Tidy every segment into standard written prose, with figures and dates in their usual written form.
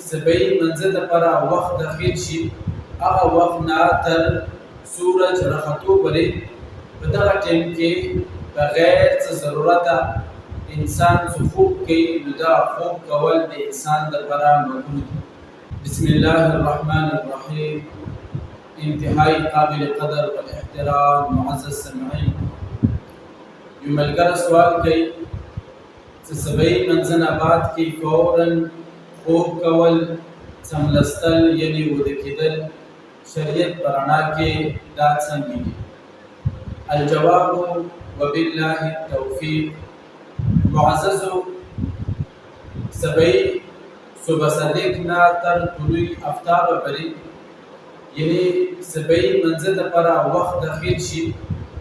سبعی منزل لپاره وخت داخل شي هغه وخت نه تر سورج راختو پورې په دغه ټیم کې بغیر څه ضرورته انسان څه خوب کوي نو دا خوب کول د انسان لپاره مکروه دي. بسم الله الرحمن الرحیم. انتهایی قابل قدر و احترام معزز سمعین، یو ملګری سوال کوي چې سبعی منزل بعد کې فوراً خوب کول سملستل یعنی وده کېدل شریعت په رڼا کې دا څنګه دي؟ الجواب وبالله التوفیق. معززو، سبعی صبح صادق نه تر طلوع آفتاب پورې یعنی سبعی منزل لپاره وخت داخل شي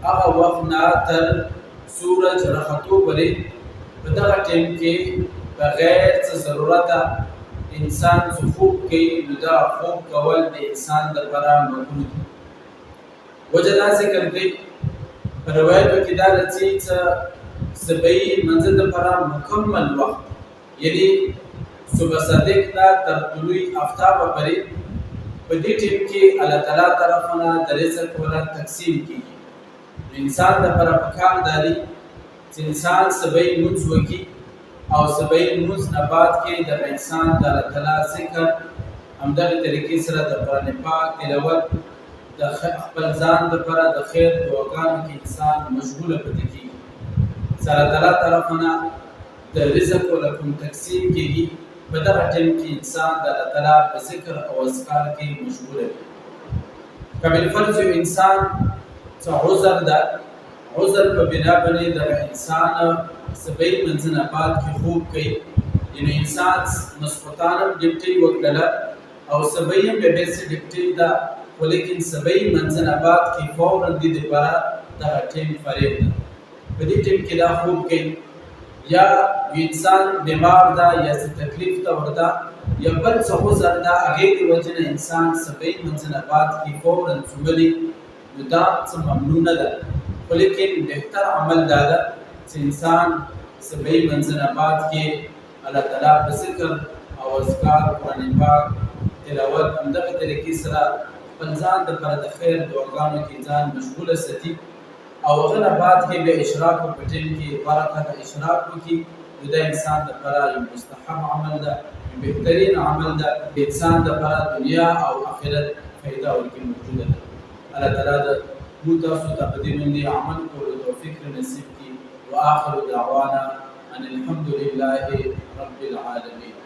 هغه وخت نه تر سورج راختو پورې په دغه ټیم کې بغیر څه ضرورته انسان څه خوب کوي نو دا خوب کول د انسان لپاره مکروه دي. وجه دا ذکر کوي په روایتو کې دا راځي چې سبعی منزل لپاره مکمل وخت یعنی صبح صادق نه تر طلوع آفتاب پورې په دې ټیم کې الله تعالی طرفونه د رزق ولا تقسیم کیږي. انسان لپاره پکار دی چې انسان سبعی منځ وکړي او سبعی منځ نه بعد کې د انسان د الله تعالی ذکر همدغه طریقې سره د قرآن پاک تلاوت د خپل ځان لپاره د خیر دعاګانو کې انسان مشغوله پاتې کیږي. سره تعالی طرفونه د رزق ولا کوم تقسیم کیږي په دغه ټیم کې انسان د الله تعالی په ذکر او اذکار کې مشغوله وي. قبل فرض انسان څه عذر ده، عذر په بنا باندې د انسان سبعی منزل بعد کې خوب کوي یعنی انسان مسقطانه ډیپټي وکړه او سبعی به به سي ډیپټي ده ولیکن سبعی منزل بعد کې فورا د لپاره د ټیم فریب ده. په دې ټیم کې دا خوب کوي یا انسان بیمار ده یا څه تکلیف ته ورده یا بل څه عذر ده هغې د وجې نه انسان سبعی منزل بعد کې فورا څوملي نو دا څه ممنوع نه ده، ولیکن بهتر عمل دا ده چې انسان سبعی منزل بعد کې الله تعالی په ذکر او اذکار قرآن پاک تلاوت همدغه طریقې سره خپل ځان دپاره د خیر دعاګانو کې ځان مشغوله ساتي او هغه نه بعد کې بیا اشراق په ټیم کې برکت اشراق وکړي نو دا انسان دپاره یو مستحب عمل ده، بهترین عمل ده، د انسان دپاره دنیا او آخرت فایده ورکړي موجوده ده. الله تعالی د موږ تاسو ته په دې باندې عمل کولو توفیق نصیب کړي. واخر دعوانا ان الحمد لله رب العالمين.